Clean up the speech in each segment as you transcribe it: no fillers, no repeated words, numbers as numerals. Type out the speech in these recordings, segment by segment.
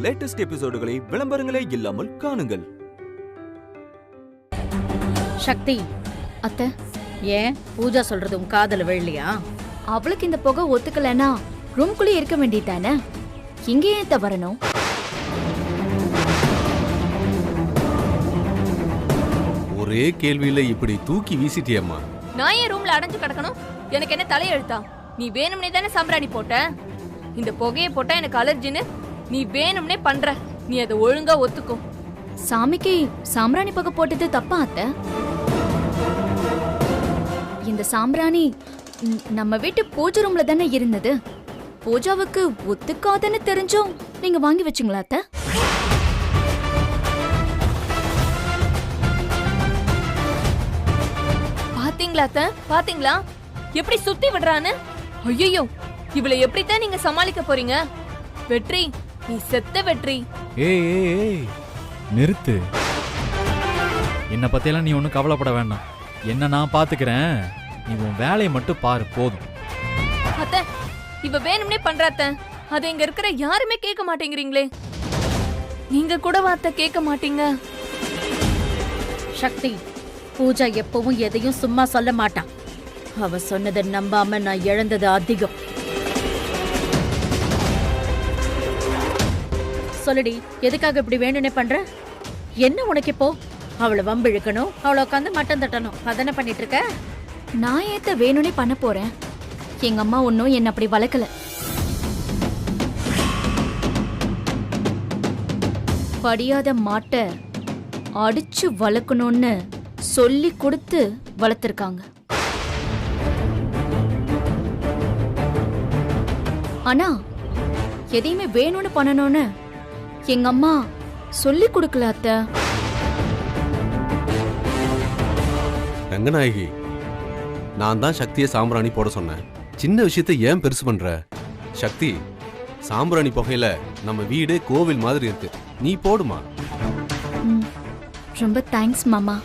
Latest எபிசோடுகளை விளம்பரங்களே இல்லாமல் காணுங்கள். சக்தி அத்தை, ஏன் பூஜா சொல்றது உன் காதல விழலையா? அவளுக்கு இந்த புகை ஒத்துக்கலன்னா ரூம்குள்ளே இருக்க வேண்டியதானே? இங்கே ஏன் வரணும்? ஒரே கேள்வியில இப்படி தூக்கி வீசிட்டியம்மா. நான் ஏன் ரூம்ல அடைஞ்சு கிடக்கணும்? எனக்கு என்ன தலையெழுத்தா? நீ வேணும்னே தானே சாம்பிராணி போட்ட. இந்த புகையை போட்டா எனக்கு அலர்ஜின்னு நீ வேணும்னே பண்ற. நீ அதை ஒழுங்கா ஒத்துக்கோ. சாமிக்கு சாம்பிராணி புகை போட்டது தப்பா அத்தை? இந்த சாம்பிராணி நம்ம வீட்டு பூஜை ரூம்ல தானே இருந்தது. பூஜாவுக்கு ஒத்துக்காதுன்னு தெரிஞ்சும் நீங்க வாங்கி வச்சுங்களா அத்தை? பாத்தீங்களா அத்தை? பாத்தீங்களா எப்படி சுத்தி விடுறான்னு? ஐயோ, இவளை எப்படித்தான் நீங்க சமாளிக்க போறீங்க? வெற்றி, நீ செத்த வெற்றி. ஏய் நிறுத்து. என்னை பத்தியெல்லாம் நீ ஒன்றும் கவலைப்பட வேண்டாம். என்ன நான் பாத்துக்கிறேன். நீ உன் வேலையை மட்டும் பாரு போதும். அத்தை, இவ வேணும்னே பண்றாத்த. அது இங்க இருக்கிற யாருமே கேட்க மாட்டேங்கிறீங்களே. நீங்க கூட வார்த்தை கேட்க மாட்டீங்க. சக்தி, பூஜா எப்பவும் எதையும் சும்மா சொல்ல மாட்டான். அவ சொன்னதை நம்பாம நான் இழந்தது அதிகம். சொல்லுடி, எதுக்காக இப்படி வேணும்னே பண்ற? என்ன உனக்கு இப்போ? அவளை வம்பு இழுக்கணும், அவளை உட்காந்து மட்டம் தட்டணும், அதானே பண்ணிட்டு இருக்க? நான் ஏத்த வேணும்னே பண்ண போறேன். எங்க அம்மா ஒன்னும் என்ன அப்படி வளர்க்கல. படியாத மாட்ட அடிச்சு வளர்க்கணும்னு சொல்லி கொடுத்து வளர்த்திருக்காங்க. ஆனா எதையுமே வேணும்னு பண்ணணும்னு எங்க அம்மா சொல்லி கொடுக்கல அத்தை. ரங்கநாயகி, நான் தான் சக்தியை சாம்பிராணி போட சொன்னேன். சின்ன விஷயத்தை ஏன் பெருசு பண்ற? சக்தி, சாம்பிராணி புகையில நம்ம வீடே கோவில் மாதிரி இருக்கு. நீ போடுமா. ரொம்ப தேங்க்ஸ் மாமா.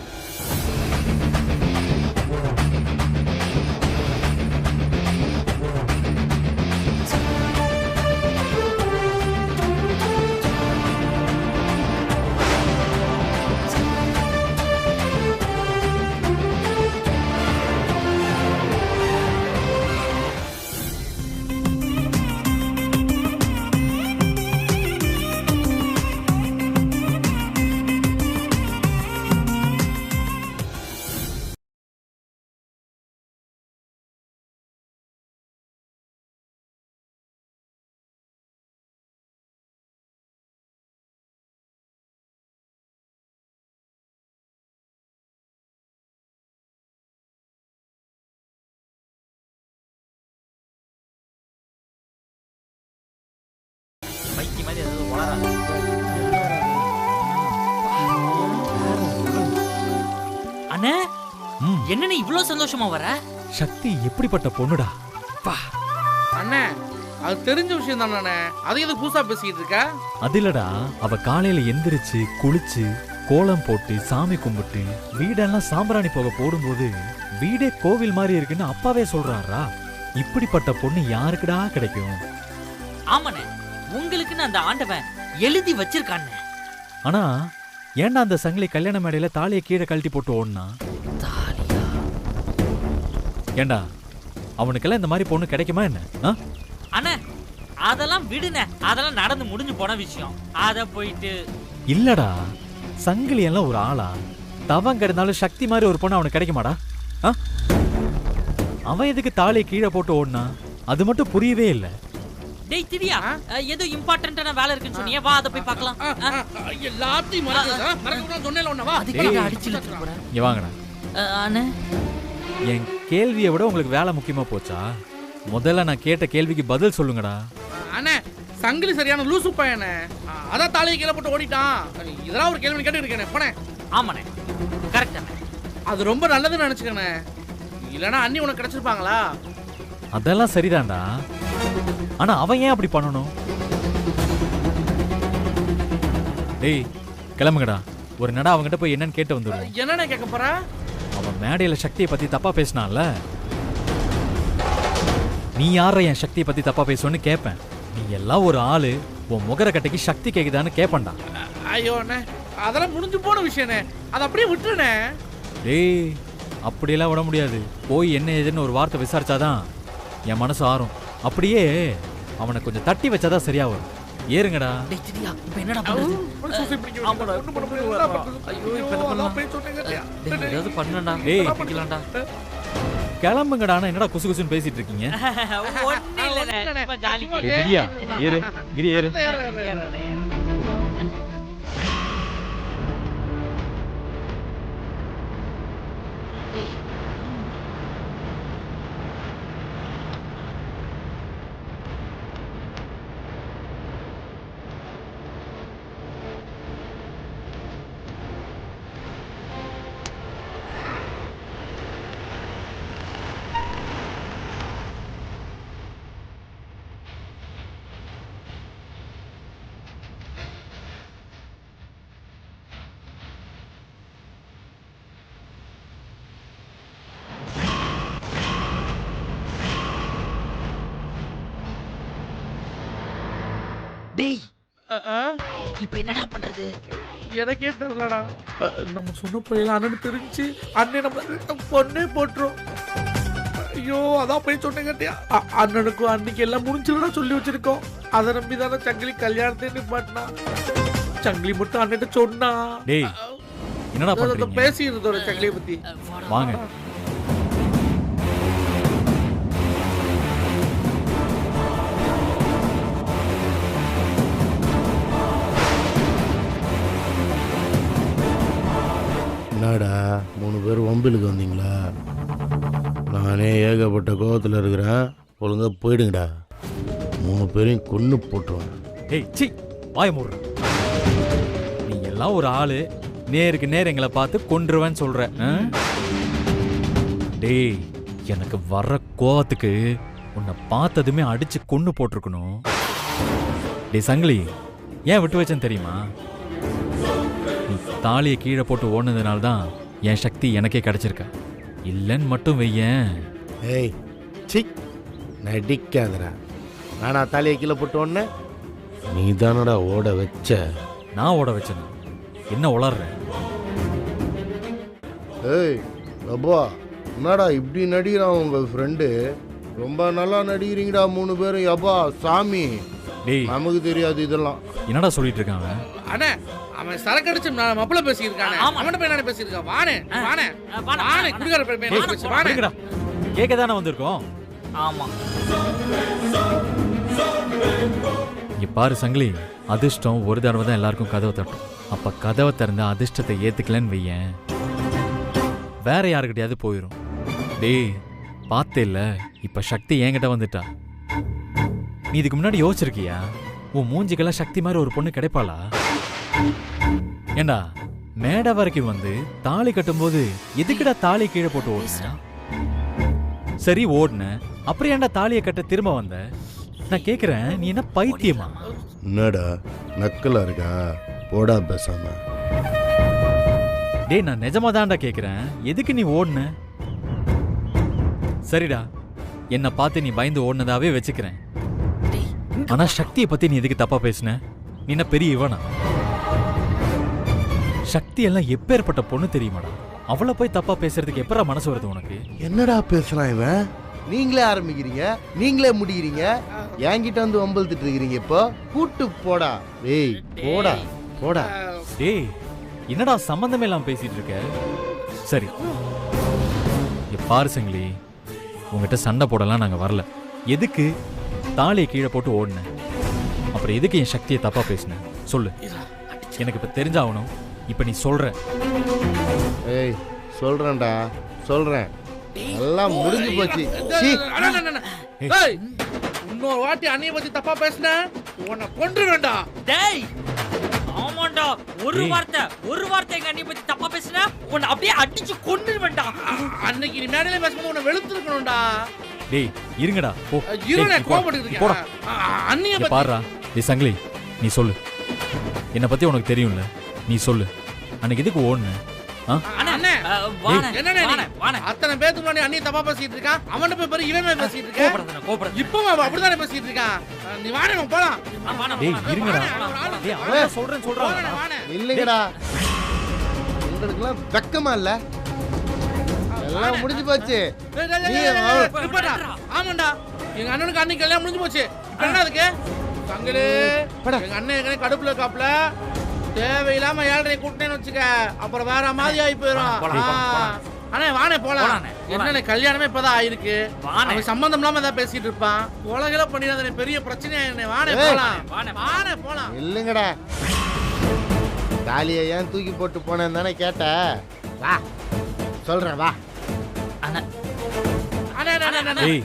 அண்ணே, என்ன நீ இவ்ளோ சந்தோஷமா வர? சக்தி எப்படிப்பட்ட பொண்ணுடா. அண்ணே, அது தெரிஞ்ச விஷயம் தானே. அது எதுக்கு புதுசா பேசிக்கிட்டு இருக்க? அது இல்லடா, அவ காலையில எந்திரிச்சு குளிச்சு கோலம் போட்டு சாமி கும்பிட்டு வீடெல்லாம் சாம்பிராணி போக போடும்போது வீடே கோவில் மாதிரி இருக்குன்னு அப்பாவே சொல்றாரா. இப்படிப்பட்ட பொண்ணு யாருக்குடா கிடைக்கும்? ஆமாண்ணே, உங்களுக்குன்னு அந்த ஆண்டவன் எழுதி வச்சிருக்கானே. ஆனா ஏன்டா அந்த சங்கிலி கல்யாண மேடையில தாலியை கீழே கழட்டி போட்டு ஓடுனா? ஏண்டா அவனுக்கெல்லாம் இந்த மாதிரி பொண்ணு கிடைக்குமா என்ன? அண்ணே, அதெல்லாம் விடுனே. அதெல்லாம் நடந்து முடிஞ்சு போன விஷயம். அத போயிட்டு இல்லடா, சங்கிலி எல்லாம் ஒரு ஆளா? தவம் கிடந்தாலும் சக்தி மாதிரி ஒரு பொண்ணு அவனுக்கு கிடைக்குமாடா? அவன் எதுக்கு தாலியை கீழே போட்டு ஓடுனா? அது மட்டும் புரியவே இல்லை. டேய் திரியா, ஏதோ இம்பார்ட்டன்ட்டான வேலை இருக்குன்னு சொன்னியே, வா அத போய் பார்க்கலாம். எல்லாத்தையும் மறந்துதான் சொன்னேல ஒண்ணா. வா, அதுக்கு அடிச்சு இழுத்து போறேன். இங்க வாங்கடா. அண்ணே, என் கேள்வியை விட உங்களுக்கு வேலை முக்கியமா போச்சா? முதல்ல நான் கேட்ட கேள்விக்கு பதில் சொல்லுங்கடா. அண்ணே, சங்கிலி சரியான லூசு பையனே. அதான் தாலியை கீழே போட்டு ஓடிட்டான். இதெல்லாம் ஒரு கேள்வி கேட்டு இருக்கேன். போனே. ஆமாண்ணே, கரெக்ட் அண்ணே. அது ரொம்ப நல்லதுன்னு நினைச்சுக்கண்ணே. இல்லைன்னா அண்ணி உனக்கு கிடைச்சிருப்பாங்களா? அதெல்லாம் சரிதான்டா. ஆனா அவன் ஏன் அப்படி பண்ணணும்? டேய் கிளம்புங்கடா. ஒரு நட அவங்ககிட்ட போய் என்னன்னு கேட்டு வந்துடுவோம். என்னன்னு கேட்க போற? அவன் மேடையில சக்தியை பத்தி தப்பா பேசினான்ல, நீ யார என் சக்தியை பத்தி தப்பா பேசுவன்னு கேட்பேன். நீ எல்லாம் ஒரு ஆளு, உன் முகர கட்டைக்கு சக்தி கேக்குதான்னு கேப்பண்டா. ஐயோ அண்ணே, அதெல்லாம் முடிஞ்சு போன விஷயண்ணே, அதை அப்படியே விட்டுருண்ணே. டேய் அப்படியெல்லாம் விட முடியாது. போய் என்ன ஏதுன்னு ஒரு வார்த்தை விசாரிச்சாதான் என் மனசு ஆறும். அப்படியே அவனை கொஞ்சம் தட்டி வச்சாதான் சரியா வரும். ஏறுங்கடா. என்னடா பண்ணடா? கிளம்புங்கடா. என்னடா குசு குசுன்னு பேசிட்டு இருக்கீங்க? ஏறு கிரி ஏறு. இப்ப என்னடா பண்றது? எனக்கே தெரியலடா. நம்ம சொன்ன போயில அண்ணன் தெரிஞ்சு அண்ணன் நம்ம பொண்ணே போட்டுரும். ஐயோ, அதான் போய் சொன்னேன் கேட்டியா? அண்ணனுக்கும் அன்னைக்கு எல்லாம் முடிஞ்சிருடா சொல்லி வச்சிருக்கோம். அதை நம்பி தானே சங்கிலி கல்யாணத்தை நிப்பாட்டினா. சங்கிலி மட்டும் அண்ணன் சொன்னா. டேய் என்னடா பண்றீங்க? பேசியிருந்தோட சங்கிலியை பத்தி. வாங்க. என்னடா 3 பேர் வம்பிலுக்கு வந்தீங்களா? நானே ஏகப்பட்ட கோபத்தில் இருக்கிறேன். ஒழுங்கா போயிடுங்கடா. 3 பேரையும் கொன்னு போட்டுருவேன். ஏய் சி வாய மூடுற. நீ எல்லாம் ஒரு ஆளு, நேருக்கு நேர் எங்களை பார்த்து கொன்றுவேன்னு சொல்ற. டேய் எனக்கு வர்ற கோவத்துக்கு உன்னை பார்த்ததுமே அடிச்சு கொன்னு போட்டிருக்கணும். டேய் சங்கிலி, ஏன் விட்டு வச்சேன்னு தெரியுமா? நீ தாலியை கீழே போட்டு ஓடுனதுனால தான் என் சக்தி எனக்கே கிடைச்சிருக்க. இல்லைன்னு மட்டும் வையேன். ஏய் சி நடிக்காதடா. நானா தாலியை கீழே போட்டு ஓடுன? நீ தானடா ஓட வச்ச. நான் ஓட வச்சேன். என்ன உளர்ற? ஏய் அப்பா, என்னடா இப்படி நடிக்கிறான் உங்க ஃப்ரெண்டு? ரொம்ப நல்லா நடிக்கிறீங்கடா 3 பேரும். யப்பா சாமி, டேய் நமக்கு தெரியாது இதெல்லாம். என்னடா சொல்லிட்டு இருக்காங்க? அண்ணே, அவன் சரக்கு அடிச்சு மப்பள பேசியிருக்கானே. அவன்கிட்ட போய் நானே பேசியிருக்கான். வானே வானே வானே குடிகார பேசி வானே. கேட்க தானே வந்திருக்கோம். ஆமா. இங்க பாரு சங்கிலி, அதிர்ஷ்டம் ஒரு தடவை தான் எல்லாருக்கும் கதவை தட்டும். அப்ப கதவை திறந்த அதிர்ஷ்டத்தை ஏத்துக்கலன்னு வையேன், வேற யாருக்கிட்டையாவது போயிடும். டேய் பார்த்தே இல்ல, இப்ப சக்தி என்கிட்ட வந்துட்டா. நீ இதுக்கு முன்னாடி யோசிச்சிருக்கியா? உன் மூஞ்சிக்கெல்லாம் சக்தி மாதிரி ஒரு பொண்ணு கிடைப்பாளா? ஏண்டா மேடை வரைக்கும் வந்து தாலி கட்டும்போது எதுக்குடா தாலி கீழே போட்டு ஓடுன? சரி ஓடுன, அப்புறம் ஏன்டா தாலியை கட்ட திரும்ப வந்த? நான் கேக்குறேன், நீ என்ன பைத்தியமா? என்னடா நக்கலா இருக்கா? போடா பேசாம. டேய் நான் நிஜமா தான்டா கேக்குறேன், எதுக்கு நீ ஓடுன? சரிடா, என்னை பார்த்து நீ பயந்து ஓடுனதாவே வச்சுக்கிறேன். ஆனா சக்தியை பத்தி நீ எதுக்கு தப்பா பேசுன? நீ என்ன பெரிய இவனா? சக்தி எல்லாம் எப்பேற்பட்ட பொண்ணு தெரியுமாடா? அவளை போய் தப்பா பேசுறதுக்கு எப்பரா மனசு வருது உனக்கு? என்னடா பேசுறான் இவன்? நீங்களே ஆரம்பிக்கிறீங்க, நீங்களே முடிக்கிறீங்க, என்கிட்ட வந்து வம்பழுத்துட்டு இருக்கிறீங்க. இப்போ கூட்டு போடா. டேய் போடா போடா. டேய் என்னடா சம்பந்தமே இல்லாம பேசிட்டு இருக்க? சரி பாரு சங்கிலி, உங்ககிட்ட சண்டை போடலாம் நாங்க வரல. எதுக்கு தாலியை கீழே போட்டு ஓடுன? அப்புறம் எதுக்கு என் சக்தியை தப்பா பேசின? சொல்லு, எனக்கு இப்ப தெரிஞ்சாகணும். இப்ப நீ சொல்ற. ஏய் சொல்றேன்டா, சொல்றேன். எல்லாம் முடிஞ்சு போச்சு. இன்னொரு வாட்டி அண்ணிய பத்தி தப்பா பேசின உன்னை கொன்றுவேன்டா. டேய் ஆமாண்டா, ஒரு வார்த்தை எங்க அண்ணிய பத்தி தப்பா பேசினா உன்னை அப்படியே அடிச்சு கொன்றுவேன்டா. அன்னைக்கு நீ மேடையில பேசும்போது உன்னை வெளுத்துருக்கணும்டா. டேய் இருங்கடா, போ. இருடா, கோபப்பட்டு போடா. அண்ணிய பத்தி பாருடா. டேய் சங்கிலி, நீ சொல்லு. என்னை பத்தி உனக்கு தெரியும்ல, நீ சொல்லு. அன்னைக்கு எதுக்கு ஓடுன? அண்ணே என்னண்ணே அத்தனை பேத்துக்கு முன்னாடி அண்ணி தப்பா பேசிட்டு இருக்கான். அவன்கிட்ட போய் பாரு இவன் மேல பேசிட்டு இருக்கான். இப்போ அப்படிதானே பேசிட்டு இருக்கான். நீ வாடே போலாம். டேய் இருங்கடா. டேய் அவன் சொல்றேன். இல்லங்கடா. உங்களுக்குலாம் வெக்கமா இல்ல? எல்லாம் முடிஞ்சு போச்சு. ஆமாண்டா எங்க அண்ணனுக்கு அன்னைக்கு கல்யாணம் முடிஞ்சு போச்சு. இப்ப என்ன அதுக்கு தங்களே எங்க அண்ணன் கடுப்புல காப்புல தேவையில்லாம ஏழரை கூட்டினேன்னு வச்சுக்க அப்புறம் வேற மாதிரி ஆகி போயிடும். அண்ணே வானே போலாம். என்ன கல்யாணமே இப்பதான் ஆயிருக்கு. அவன் சம்பந்தம் இல்லாம ஏதாவது பேசிட்டு இருப்பான். உலகில பண்ணிடாத பெரிய பிரச்சனையா என்ன. வானே போலாம். வானே போலாம். இல்லங்கடா. தாலியை ஏன் தூக்கி போட்டு போனேன்னு தானே கேட்ட. வா சொல்றேன் வா. டேய்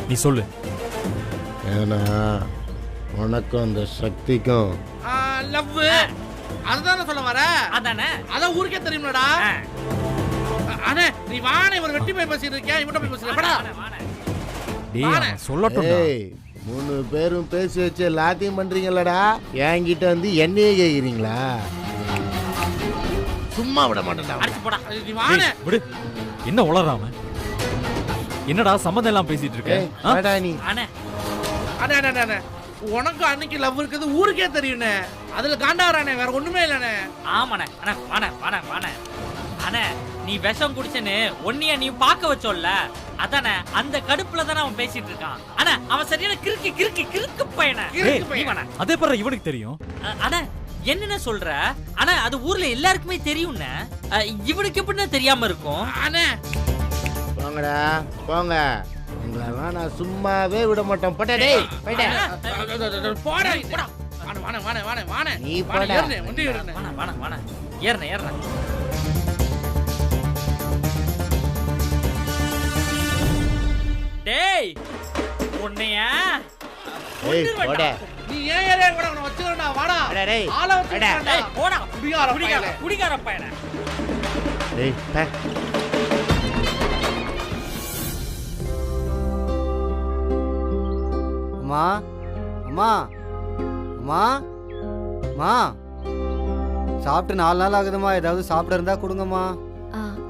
நீ சொல்லு. ஏன்னா உனக்கும் அந்த சக்திக்கும் லவ் அதுதானே சொல்ல வர. அதானே அதான் ஊருக்கே தெரியும்லடா. அண்ணே நீ வானே ஒரு வெட்டி போய் பேசிட்டு இருக்கியா? இவட்ட போய் பேசுறேன். டேய் அவன் சொல்லட்டும். ஏய் 3 பேரும் பேசி வச்சு எல்லாத்தையும் பண்றீங்களடா. என்கிட்ட வந்து என்னையே கேக்குறீங்களா? சும்மா விட மாட்டேன்டா. நீ வானே விடு. என்ன உளறாம? என்னடா சம்பந்தம் எல்லாம் பேசிட்டு இருக்க? வாடா நீ. அண்ணே உனக்கு அன்னைக்கு லவ் இருக்குது ஊருக்கே தெரியும்னே. அதுல காண்டாவறானே வேற ஒண்ணுமே இல்லனே. ஆமாண்ணே. வானே அண்ணே நீ விஷம் குடிச்சேன்னு ஒன்னிய நீ பார்க்க வச்சோல்ல அதானே அந்த கடுப்புல தானே அவன் பேசிட்டு இருக்கான். அண்ணா அவன் சரியான கிறுக்கு பையனே. அதே பாரு இவனுக்கு தெரியும். அண்ணா என்னென்ன சொல்ற? அண்ணா அது ஊர்ல எல்லாருக்குமே தெரியும்னே. இவனுக்கு எப்படின்னா தெரியாம இருக்கும்? அண்ணே போங்கடா போங்க. உங்களெல்லாம் நான் சும்மாவே விட மாட்டேன். போடா டேய் போடா. போடா வானே நீ போடா. வானே ஏறனே. டேய் உன்னைய ஏய் போடா. நீ ஏன் ஏறே கூட உன வச்சுறடா. வாடா டேய் ஆள வச்சுடா. டேய் போடா குடிகார பையனே. டேய் பே. அம்மா அம்மா அம்மா அம்மா சாப்பிட்டு 4 நாள் ஆகுதுமா. ஏதாவது சாப்பிட இருந்தா கொடுங்கம்மா.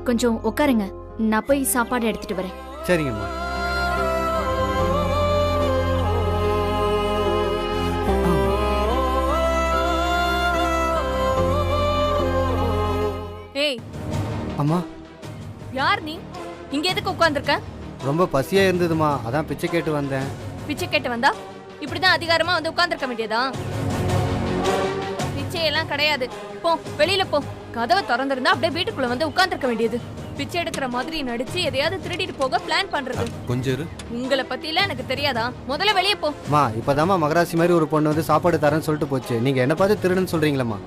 கொஞ்சம் உட்காருங்க, நான் போய் சாப்பாடு எடுத்துட்டு வரேன். சரிங்கம்மா. ஏய் அம்மா யார் நீ? இங்க எதுக்கு உட்கார்ந்திருக்க? ரொம்ப பசியா இருந்ததுமா, அதான் பிச்சை கேட்டு வந்தேன். பிச்சை கேட்டு வந்தா இப்படிதான் அதிகாரமா வந்து உட்கார்ந்திருக்க வேண்டியதா? பிச்சையெல்லாம் கிடையாது. போ வெளியில போ. கதவை திறந்திருந்தா அப்படியே வீட்டுக்குள்ள வந்து உட்கார்ந்திருக்க வேண்டியது. பிச்சை எடுக்கிற மாதிரி நடிச்சு எதையாவது திருடிட்டு போக பிளான் பண்றது. கொஞ்சம் உங்களை பத்தி எல்லாம் எனக்கு தெரியாதா? முதல்ல வெளியே போ. மா இப்பதாம்மா மகராசி மாதிரி ஒரு பொண்ணு வந்து சாப்பாடு தரேன்னு சொல்லிட்டு போச்சு. நீங்க என்ன பார்த்து திருடுன்னு சொல்றீங்களம்மா?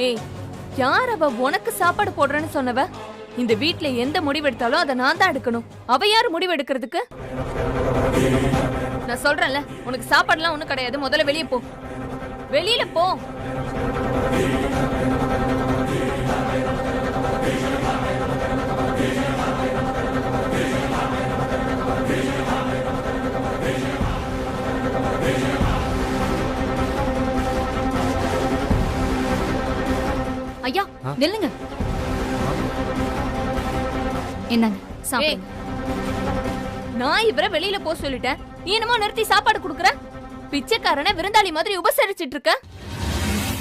ஏய் யார் அவ உனக்கு சாப்பாடு போடுறேன்னு சொன்னவ? இந்த வீட்ல எந்த முடிவு எடுத்தாலும் அதை நான் தான் எடுக்கணும். அவ யார் முடிவு எடுக்கிறதுக்கு? நான் சொல்றேன்ல உனக்கு சாப்பாடுலாம் ஒண்ணும் கிடையாது. முதல்ல வெளியே போ. வெளியில போ. ஐயா நில்லுங்க. என்னங்க சாப்பிடுங்க. நான் இவரை வெளியில போ சொல்லிட்டேன். நீ என்னமோ நிறுத்தி சாப்பாடு குடுக்குற? பிச்சைக்காரனை விருந்தாளி மாதிரி உபசரிச்சிட்டு இருக்க.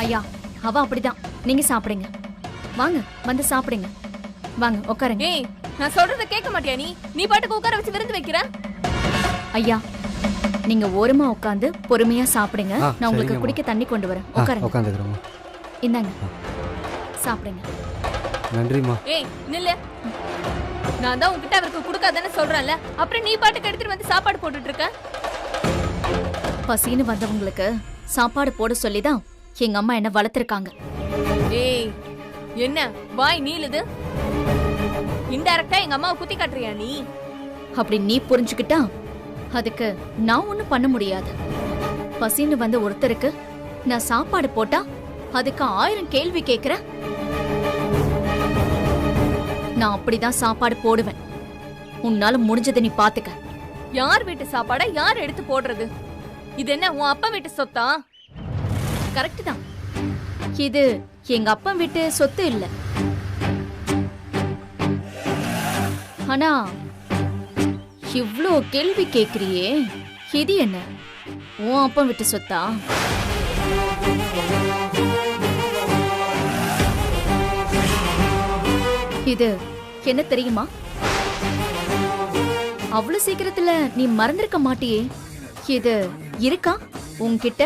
ஐயா அவ அப்படிதான். நீங்க சாப்பிடுங்க. வாங்க வந்து சாப்பிடுங்க. வாங்க உட்காருங்க. ஏய் நான் சொல்றத கேட்க மாட்டியா நீ? நீ பாட்டுக்கு உட்கார வச்சு விருந்து வைக்கிற. ஐயா நீங்க ஓரமா உட்கார்ந்து பொறுமையா சாப்பிடுங்க. நான் உங்களுக்கு சரிங்கம்மா. குடிக்க தண்ணி கொண்டு வரேன். உட்காருங்க. உட்காந்துக்கிறோம்மா. இந்தாங்க சாப்பிடுங்க. நன்றிம்மா. ஏய் நில்லு. நான் தான் உன்கிட்ட அவருக்கு கொடுக்காதேன்னு சொல்றேன்ல, அப்புறம் நீ பாட்டுக்கு எடுத்துட்டு வந்து சாப்பாடு போட்டுட்டு இருக்க. பசின்னு வந்தவங்களுக்கு சாப்பாடு போட சொல்லிதான் எங்க அம்மா என்ன வளர்த்திருக்காங்க. ஏய் என்ன வாய் நீளுது? இன்டைரக்டா எங்க அம்மாவை குத்தி காட்டுறியா நீ? அப்படி நீ புரிஞ்சுக்கிட்டா அதுக்கு நான் ஒண்ணும் பண்ண முடியாது. பசின்னு வந்த ஒருத்தருக்கு நான் சாப்பாடு போட்டா அதுக்கு 1000 கேள்வி கேக்குற. நான் அப்படிதான் சாப்பாடு போடுவேன். உன்னால முடிஞ்சதை நீ பாத்துக்க. யார் வீட்டு சாப்பாட யார் எடுத்து போடுறது? இது என்ன உன் அப்பா வீட்டு சொத்தா? கரெக்ட் தான். இது எங்க அப்பா வீட்டு சொத்து இல்ல. ஆனா இவ்ளோ கேள்வி கேக்குறியே, இது என்ன உன் அப்பா வீட்டு சொத்தா? இது என்ன தெரியுமா? அவ்வளவு சீக்கிரத்துல நீ மறந்திருக்க மாட்டியே. இது இருக்கா உன்கிட்ட?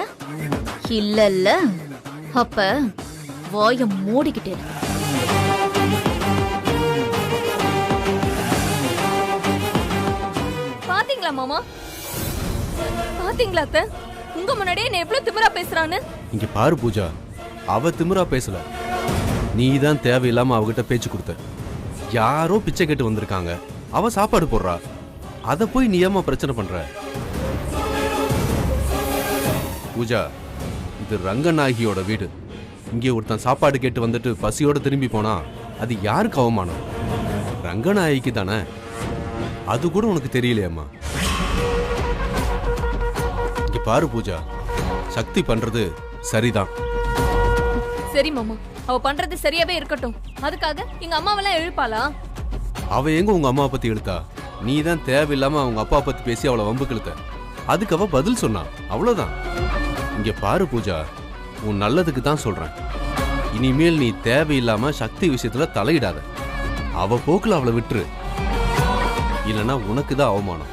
இல்லல்ல. அப்ப வாய மூடிக்கிட்டே இரு. பாத்தீங்களா மாமா? பாத்தீங்களா அத்தை? உங்க முன்னாடியே என்ன எவ்வளவு திமிரா பேசுறான்னு. இங்க பாரு பூஜா, அவ திமிரா பேசல. நீ தான் தேவையில்லாம அவகிட்ட பேச்சு கொடுத்த. யாரோ பிச்சை கேட்டு வந்திருக்காங்க, அவ சாப்பாடு போடுறா, அத போய் நீ ஏமா பிரச்சனை பண்ற? பூஜா, இது ரங்கநாயகியோட வீடு. இங்கே ஒருத்தன் சாப்பாடு கேட்டு வந்துட்டு பசியோட திரும்பி போனா அது யாருக்கு அவமானம்? ரங்கநாயகிக்கு தானே. அது கூட உனக்கு தெரியலையம்மா. இங்க பாரு பூஜா, சக்தி பண்றது சரிதான். சரி மாமா, அவ பண்றது சரியாவே இருக்கட்டும். அதுக்காக எங்க அம்மாவெல்லாம் எழுப்பாளா? அவ எங்க உங்க அம்மாவை பத்தி இழுத்தா? நீ தான் தேவையில்லாம அவங்க அப்பா பத்தி பேசி அவளை வம்புக்கு இழுத்த. அதுக்கு அவ பதில் சொன்னா, அவ்வளவுதான். இங்க பாரு பூஜா, உன் நல்லதுக்கு தான் சொல்றேன். இனிமேல் நீ தேவையில்லாம சக்தி விஷயத்துல தலையிடாத. அவ போக்குல அவளை விட்டுரு, இல்லைன்னா உனக்கு தான் அவமானம்.